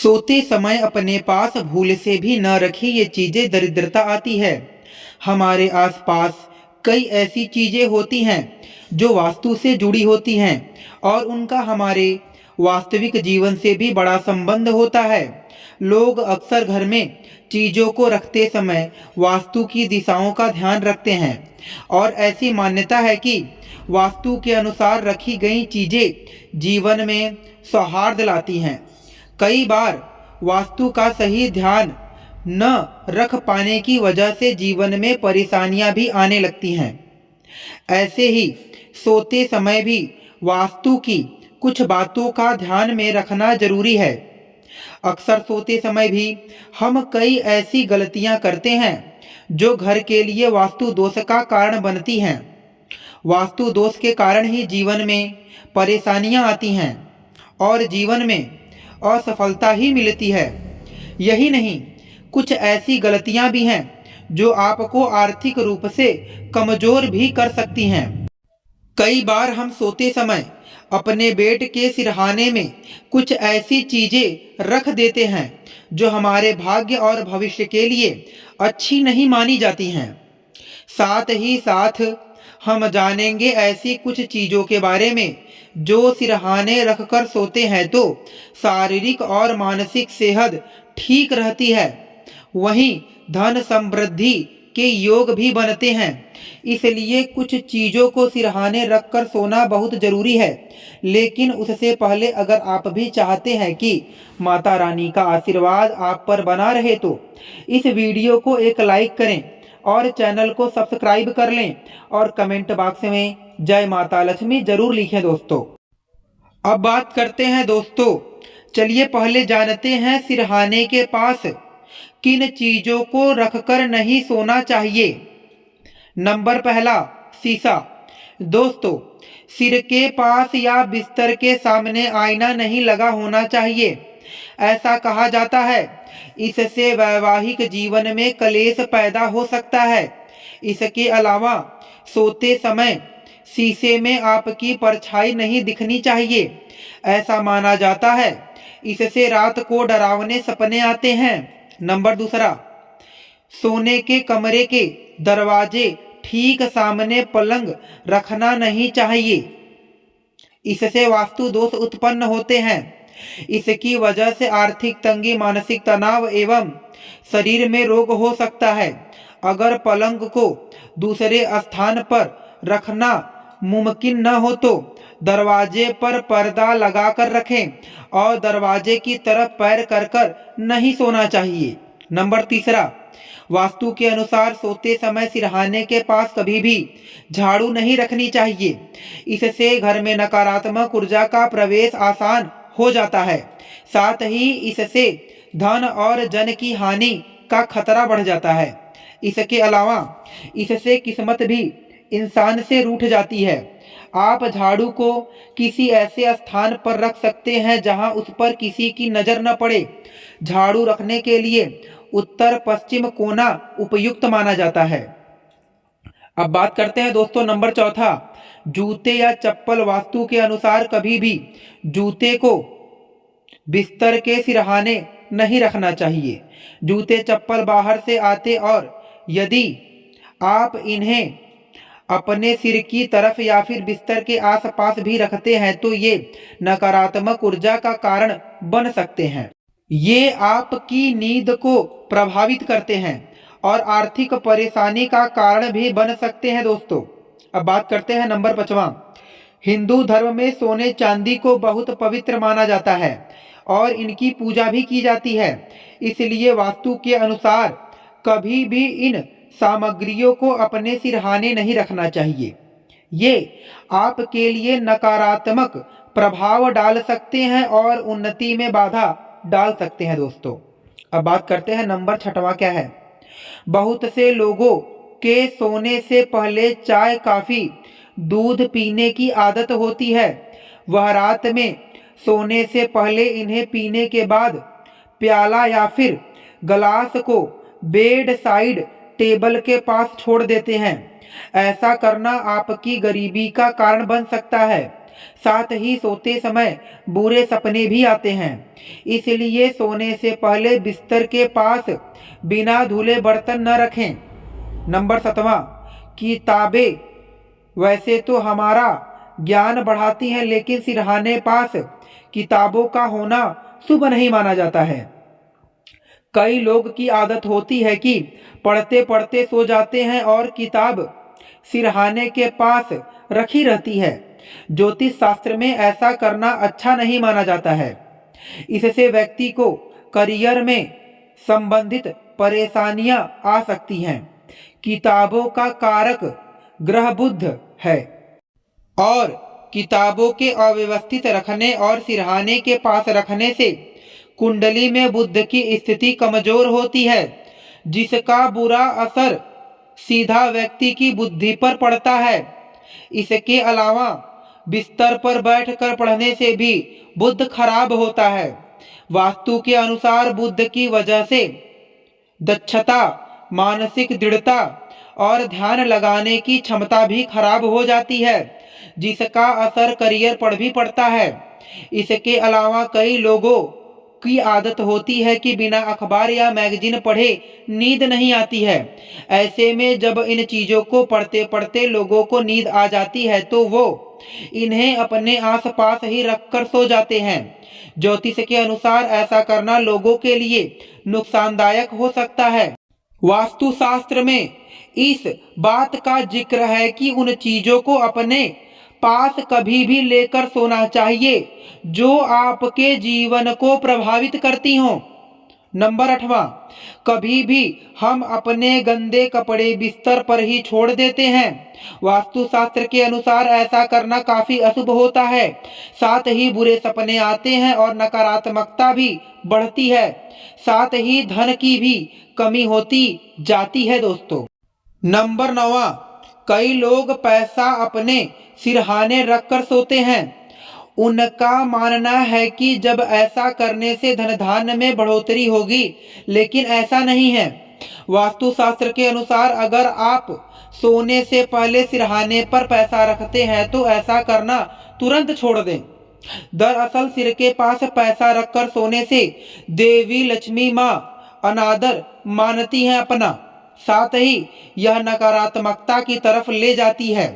सोते समय अपने पास भूल से भी न रखी ये चीज़ें दरिद्रता आती है। हमारे आसपास कई ऐसी चीज़ें होती हैं जो वास्तु से जुड़ी होती हैं और उनका हमारे वास्तविक जीवन से भी बड़ा संबंध होता है। लोग अक्सर घर में चीज़ों को रखते समय वास्तु की दिशाओं का ध्यान रखते हैं और ऐसी मान्यता है कि वास्तु के अनुसार रखी गई चीज़ें जीवन में सौहार्द लाती हैं। कई बार वास्तु का सही ध्यान न रख पाने की वजह से जीवन में परेशानियां भी आने लगती हैं। ऐसे ही सोते समय भी वास्तु की कुछ बातों का ध्यान में रखना जरूरी है। अक्सर सोते समय भी हम कई ऐसी गलतियां करते हैं जो घर के लिए वास्तु दोष का कारण बनती हैं। वास्तु दोष के कारण ही जीवन में परेशानियां आती हैं और जीवन में असफलता ही मिलती है। यही नहीं, कुछ ऐसी गलतियां भी हैं जो आपको आर्थिक रूप से कमजोर भी कर सकती हैं। कई बार हम सोते समय अपने बेड के सिरहाने में कुछ ऐसी चीजें रख देते हैं जो हमारे भाग्य और भविष्य के लिए अच्छी नहीं मानी जाती हैं। साथ ही साथ हम जानेंगे ऐसी कुछ चीजों के बारे में जो सिरहाने रखकर सोते हैं तो शारीरिक और मानसिक सेहत ठीक रहती है, वहीं धन समृद्धि के योग भी बनते हैं। इसलिए कुछ चीजों को सिरहाने रखकर सोना बहुत जरूरी है। लेकिन उससे पहले अगर आप भी चाहते हैं कि माता रानी का आशीर्वाद आप पर बना रहे तो इस वीडियो को एक लाइक करें और चैनल को सब्सक्राइब कर लें और कमेंट बॉक्स में जय माता लक्ष्मी जरूर लिखें दोस्तों। अब बात करते हैं दोस्तों, चलिए पहले जानते हैं सिरहाने के पास किन चीजों को रखकर नहीं सोना चाहिए। नंबर पहला, शीशा। दोस्तों, सिर के पास या बिस्तर के सामने आईना नहीं लगा होना चाहिए। ऐसा कहा जाता है इससे वैवाहिक जीवन में कलेश पैदा हो सकता है। इसके अलावा सोते समय शीशे में आपकी परछाई नहीं दिखनी चाहिए। ऐसा माना जाता है इससे रात को डरावने सपने आते हैं। नंबर दूसरा, सोने के कमरे के दरवाजे ठीक सामने पलंग रखना नहीं चाहिए। इससे वास्तु दोष उत्पन्न होते हैं। इसकी वजह से आर्थिक तंगी, मानसिक तनाव एवं शरीर में रोग हो सकता है। अगर पलंग को दूसरे स्थान पर रखना मुमकिन न हो तो दरवाजे पर पर्दा लगाकर रखें और दरवाजे की तरफ पैर कर नहीं सोना चाहिए। नंबर तीसरा, वास्तु के अनुसार सोते समय सिरहाने के पास कभी भी झाड़ू नहीं रखनी चाहिए। इससे घर में नकारात्मक ऊर्जा का प्रवेश आसान हो जाता है। साथ ही इससे धन और जन की हानि का खतरा बढ़ जाता है। इसके अलावा इससे किस्मत भी इंसान से रूठ जाती है। आप झाड़ू को किसी ऐसे स्थान पर रख सकते हैं जहां उस पर किसी की नजर न पड़े। झाड़ू रखने के लिए उत्तर पश्चिम कोना उपयुक्त माना जाता है। अब बात करते हैं दोस्तों नंबर चौथा, जूते या चप्पल। वास्तु के अनुसार कभी भी जूते को बिस्तर के सिरहाने नहीं रखना चाहिए। जूते चप्पल बाहर से आते और यदि आप इन्हें अपने सिर की तरफ या फिर बिस्तर के आसपास भी रखते हैं तो ये नकारात्मक ऊर्जा का कारण बन सकते हैं। ये आपकी नींद को प्रभावित करते हैं और आर्थिक परेशानी का कारण भी बन सकते हैं दोस्तों। अब बात करते हैं नंबर पांचवा, हिंदू धर्म में सोने चांदी को बहुत पवित्र माना जाता है और इनकी पूजा भी की जाती है। इसलिए वास्तु के अनुसार कभी भी इन सामग्रियों को अपने सिरहाने नहीं रखना चाहिए। ये आपके लिए नकारात्मक प्रभाव डाल सकते हैं और उन्नति में बाधा डाल सकते हैं दोस्तों। अब बात करते हैं नंबर छठवां क्या है। बहुत से लोगों के सोने से पहले चाय, कॉफी, दूध पीने की आदत होती है। वह रात में सोने से पहले इन्हें पीने के बाद प्याला या फिर गिलास को बेड साइड टेबल के पास छोड़ देते हैं। ऐसा करना आपकी गरीबी का कारण बन सकता है। साथ ही सोते समय बुरे सपने भी आते हैं। इसलिए सोने से पहले बिस्तर के पास बिना धुले बर्तन न रखें। नंबर 7वां, किताबें वैसे तो हमारा ज्ञान बढ़ाती हैं, लेकिन सिरहाने पास किताबों का होना शुभ नहीं माना जाता है। कई लोग की आदत होती है कि पढ़ते पढ़ते सो जाते हैं और किताब सिरहाने के पास रखी रहती है। ज्योतिष शास्त्र में ऐसा करना अच्छा नहीं माना जाता है। इससे व्यक्ति को करियर में संबंधित परेशानियां आ सकती हैं। किताबों का कारक ग्रह बुध है और किताबों के अव्यवस्थित रखने और सिरहाने के पास रखने से कुंडली में बुध की स्थिति कमजोर होती है, जिसका बुरा असर सीधा व्यक्ति की बुद्धि पर पड़ता है। इसके अलावा बिस्तर पर बैठकर पढ़ने से भी बुध खराब होता है। वास्तु के अनुसार बुध की वजह से दक्षता, मानसिक दृढ़ता और ध्यान लगाने की क्षमता भी खराब हो जाती है, जिसका असर करियर पर भी पड़ता है। इसके अलावा कई लोगों की आदत होती है कि बिना अखबार या मैगजीन पढ़े नींद नहीं आती है। ऐसे में जब इन चीजों को पढ़ते पढ़ते लोगों को नींद आ जाती है तो वो इन्हें अपने आसपास ही रखकर सो जाते हैं। ज्योतिष के अनुसार ऐसा करना लोगों के लिए नुकसानदायक हो सकता है। वास्तुशास्त्र में इस बात का जिक्र है कि उन चीजों को अपने पास कभी भी लेकर सोना चाहिए जो आपके जीवन को प्रभावित करती हों। नंबर 8वां, कभी भी हम अपने गंदे कपड़े बिस्तर पर ही छोड़ देते हैं। वास्तुशास्त्र के अनुसार ऐसा करना काफी अशुभ होता है। साथ ही बुरे सपने आते हैं और नकारात्मकता भी बढ़ती है। साथ ही धन की भी कमी होती जाती है दोस्तों। नंबर 9वां, कई लोग पैसा अपने सिरहाने रखकर सोते हैं। उनका मानना है कि जब ऐसा करने से धन धान्य में बढ़ोतरी होगी, लेकिन ऐसा नहीं है। वास्तुशास्त्र के अनुसार अगर आप सोने से पहले सिरहाने पर पैसा रखते हैं तो ऐसा करना तुरंत छोड़ दें। दरअसल सिर के पास पैसा रखकर सोने से देवी लक्ष्मी माँ अनादर मानती हैं अपना, साथ ही यह नकारात्मकता की तरफ ले जाती है।